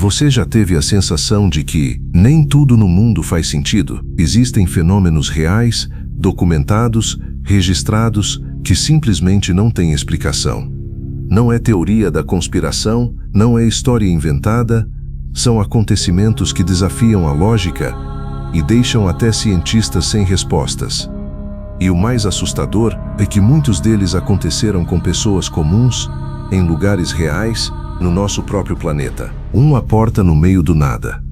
Você já teve a sensação de que nem tudo no mundo faz sentido? Existem fenômenos reais, documentados, registrados, que simplesmente não têm explicação. Não é teoria da conspiração, não é história inventada, são acontecimentos que desafiam a lógica e deixam até cientistas sem respostas. E o mais assustador é que muitos deles aconteceram com pessoas comuns, em lugares reais, no nosso próprio planeta. Uma porta no meio do nada.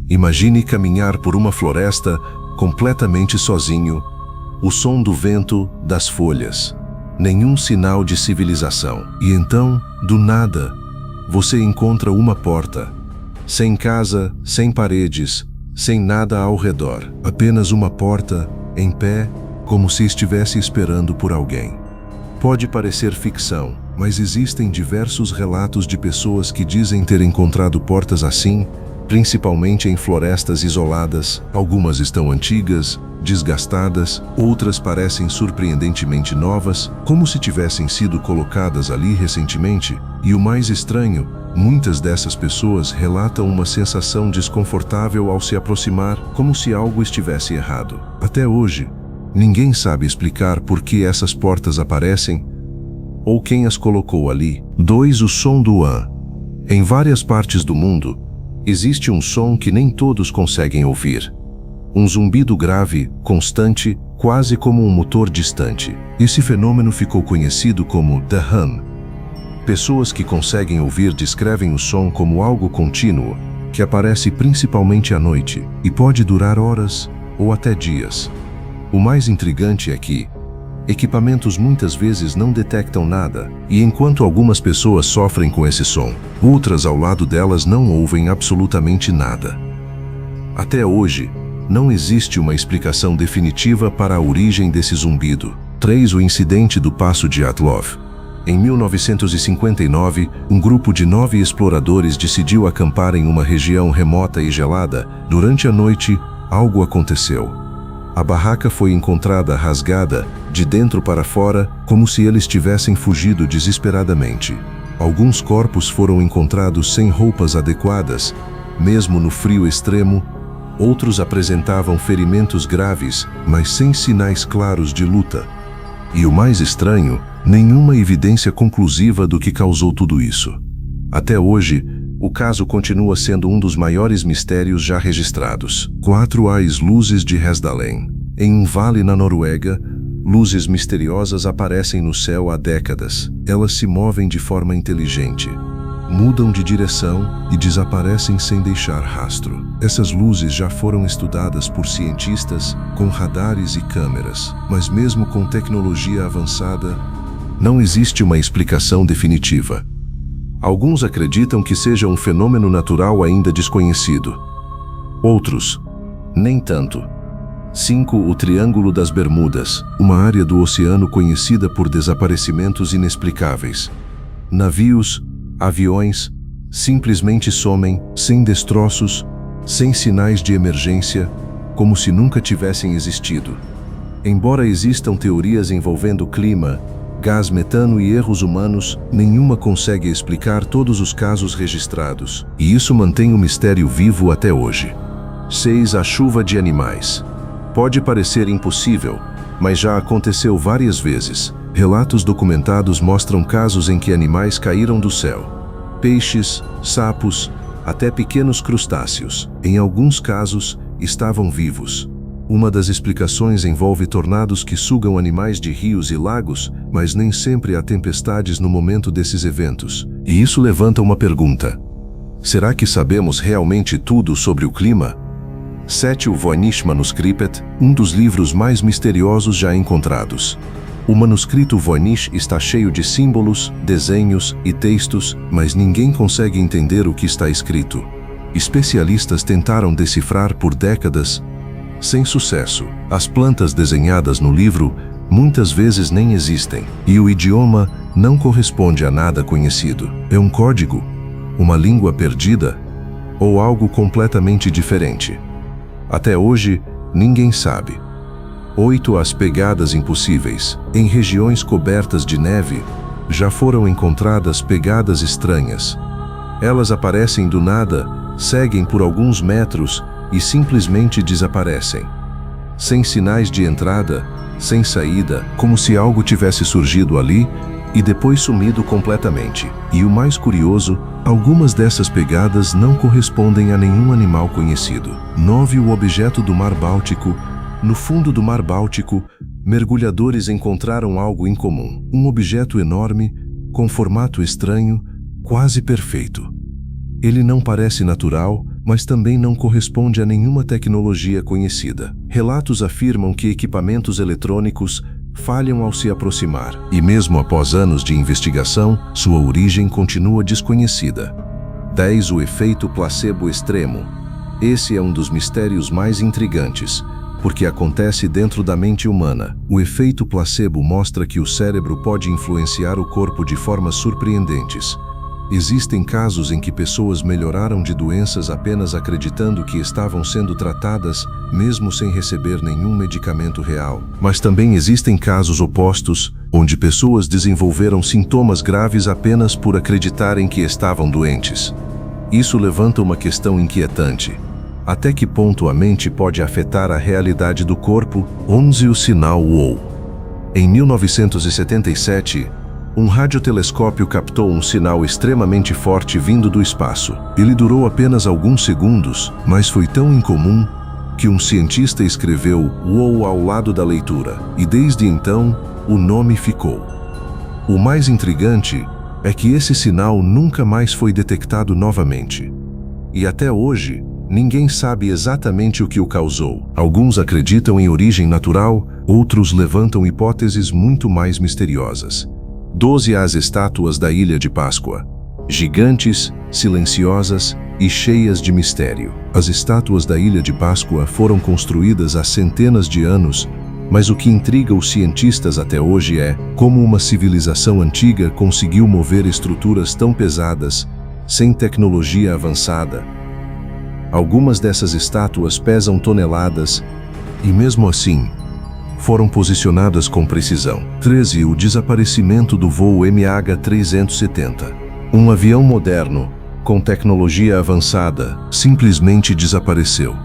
Imagine caminhar por uma floresta completamente sozinho, o som do vento, das folhas. Nenhum sinal de civilização. E então, do nada, você encontra uma porta. Sem casa, sem paredes, sem nada ao redor. Apenas uma porta, em pé, como se estivesse esperando por alguém. Pode parecer ficção, mas existem diversos relatos de pessoas que dizem ter encontrado portas assim, principalmente em florestas isoladas. Algumas estão antigas, desgastadas, outras parecem surpreendentemente novas, como se tivessem sido colocadas ali recentemente. E o mais estranho, muitas dessas pessoas relatam uma sensação desconfortável ao se aproximar, como se algo estivesse errado. Até hoje, ninguém sabe explicar por que essas portas aparecem ou quem as colocou ali. 2. O som do An. Em várias partes do mundo, existe um som que nem todos conseguem ouvir. Um zumbido grave, constante, quase como um motor distante. Esse fenômeno ficou conhecido como The Hum. Pessoas que conseguem ouvir descrevem o som como algo contínuo, que aparece principalmente à noite e pode durar horas ou até dias. O mais intrigante é que equipamentos muitas vezes não detectam nada, e enquanto algumas pessoas sofrem com esse som, outras ao lado delas não ouvem absolutamente nada. Até hoje, não existe uma explicação definitiva para a origem desse zumbido. 3. O incidente do Passo de Dyatlov. Em 1959, um grupo de 9 exploradores decidiu acampar em uma região remota e gelada. Durante a noite, algo aconteceu. A barraca foi encontrada rasgada, de dentro para fora, como se eles tivessem fugido desesperadamente. Alguns corpos foram encontrados sem roupas adequadas, mesmo no frio extremo. Outros apresentavam ferimentos graves, mas sem sinais claros de luta. E o mais estranho, nenhuma evidência conclusiva do que causou tudo isso. Até hoje, o caso continua sendo um dos maiores mistérios já registrados. 4. As luzes de Hesdalen. Em um vale na Noruega, luzes misteriosas aparecem no céu há décadas. Elas se movem de forma inteligente, mudam de direção e desaparecem sem deixar rastro. Essas luzes já foram estudadas por cientistas com radares e câmeras, mas mesmo com tecnologia avançada, não existe uma explicação definitiva. Alguns acreditam que seja um fenômeno natural ainda desconhecido. Outros, nem tanto. 5. O Triângulo das Bermudas, uma área do oceano conhecida por desaparecimentos inexplicáveis. Navios, aviões, simplesmente somem, sem destroços, sem sinais de emergência, como se nunca tivessem existido. Embora existam teorias envolvendo clima, gás metano e erros humanos, nenhuma consegue explicar todos os casos registrados. E isso mantém o mistério vivo até hoje. 6. A chuva de animais. Pode parecer impossível, mas já aconteceu várias vezes. Relatos documentados mostram casos em que animais caíram do céu. Peixes, sapos, até pequenos crustáceos. Em alguns casos, estavam vivos. Uma das explicações envolve tornados que sugam animais de rios e lagos, mas nem sempre há tempestades no momento desses eventos. E isso levanta uma pergunta. Será que sabemos realmente tudo sobre o clima? 7. O Voynich Manuscript, um dos livros mais misteriosos já encontrados. O manuscrito Voynich está cheio de símbolos, desenhos e textos, mas ninguém consegue entender o que está escrito. Especialistas tentaram decifrar por décadas, sem sucesso. As plantas desenhadas no livro muitas vezes nem existem, e o idioma não corresponde a nada conhecido. É um código, uma língua perdida ou algo completamente diferente? Até hoje, ninguém sabe. 8. As pegadas impossíveis. Em regiões cobertas de neve, já foram encontradas pegadas estranhas. Elas aparecem do nada, seguem por alguns metros e simplesmente desaparecem. Sem sinais de entrada, sem saída, como se algo tivesse surgido ali e depois sumido completamente. E o mais curioso, algumas dessas pegadas não correspondem a nenhum animal conhecido. 9. O objeto do Mar Báltico. No fundo do Mar Báltico, mergulhadores encontraram algo incomum. Um objeto enorme, com formato estranho, quase perfeito. Ele não parece natural, mas também não corresponde a nenhuma tecnologia conhecida. Relatos afirmam que equipamentos eletrônicos falham ao se aproximar, e mesmo após anos de investigação, sua origem continua desconhecida. 10. O efeito placebo extremo. Esse é um dos mistérios mais intrigantes, porque acontece dentro da mente humana. O efeito placebo mostra que o cérebro pode influenciar o corpo de formas surpreendentes. Existem casos em que pessoas melhoraram de doenças apenas acreditando que estavam sendo tratadas, mesmo sem receber nenhum medicamento real. Mas também existem casos opostos, onde pessoas desenvolveram sintomas graves apenas por acreditarem que estavam doentes. Isso levanta uma questão inquietante. Até que ponto a mente pode afetar a realidade do corpo? 11. O sinal WOW. Em 1977, um radiotelescópio captou um sinal extremamente forte vindo do espaço. Ele durou apenas alguns segundos, mas foi tão incomum que um cientista escreveu WOW ao lado da leitura, e desde então, o nome ficou. O mais intrigante é que esse sinal nunca mais foi detectado novamente. E até hoje, ninguém sabe exatamente o que o causou. Alguns acreditam em origem natural, outros levantam hipóteses muito mais misteriosas. 12. As estátuas da Ilha de Páscoa. Gigantes, silenciosas e cheias de mistério. As estátuas da Ilha de Páscoa foram construídas há centenas de anos, mas o que intriga os cientistas até hoje é como uma civilização antiga conseguiu mover estruturas tão pesadas, sem tecnologia avançada. Algumas dessas estátuas pesam toneladas e, mesmo assim, foram posicionadas com precisão. 13. O desaparecimento do voo MH370. Um avião moderno, com tecnologia avançada, simplesmente desapareceu.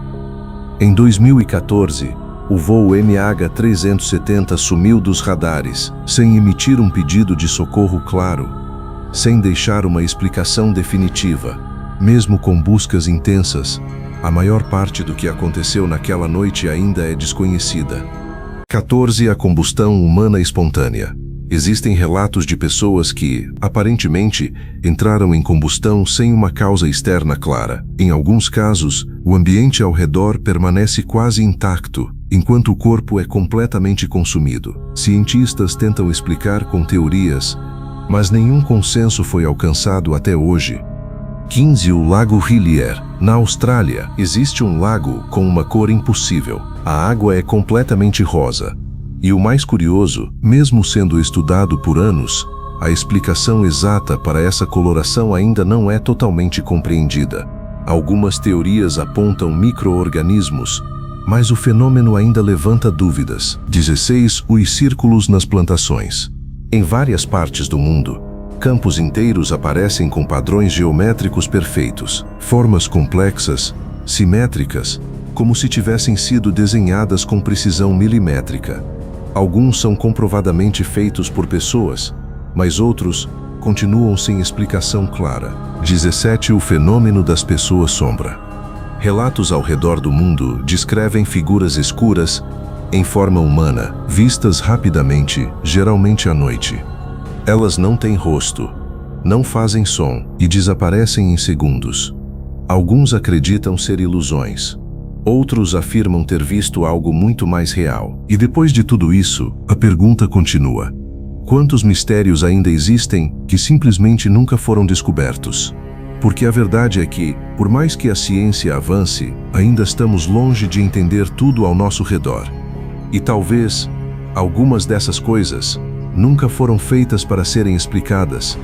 Em 2014, o voo MH370 sumiu dos radares, sem emitir um pedido de socorro claro, sem deixar uma explicação definitiva. Mesmo com buscas intensas, a maior parte do que aconteceu naquela noite ainda é desconhecida. 14. A combustão humana espontânea. Existem relatos de pessoas que, aparentemente, entraram em combustão sem uma causa externa clara. Em alguns casos, o ambiente ao redor permanece quase intacto, enquanto o corpo é completamente consumido. Cientistas tentam explicar com teorias, mas nenhum consenso foi alcançado até hoje. 15. O Lago Hillier. Na Austrália, existe um lago com uma cor impossível. A água é completamente rosa. E o mais curioso, mesmo sendo estudado por anos, a explicação exata para essa coloração ainda não é totalmente compreendida. Algumas teorias apontam micro-organismos, mas o fenômeno ainda levanta dúvidas. 16. Os círculos nas plantações. Em várias partes do mundo, campos inteiros aparecem com padrões geométricos perfeitos, formas complexas, simétricas, como se tivessem sido desenhadas com precisão milimétrica. Alguns são comprovadamente feitos por pessoas, mas outros continuam sem explicação clara. 17. O fenômeno das pessoas sombra. Relatos ao redor do mundo descrevem figuras escuras, em forma humana, vistas rapidamente, geralmente à noite. Elas não têm rosto, não fazem som e desaparecem em segundos. Alguns acreditam ser ilusões. Outros afirmam ter visto algo muito mais real. E depois de tudo isso, a pergunta continua. Quantos mistérios ainda existem que simplesmente nunca foram descobertos? Porque a verdade é que, por mais que a ciência avance, ainda estamos longe de entender tudo ao nosso redor. E talvez, algumas dessas coisas nunca foram feitas para serem explicadas,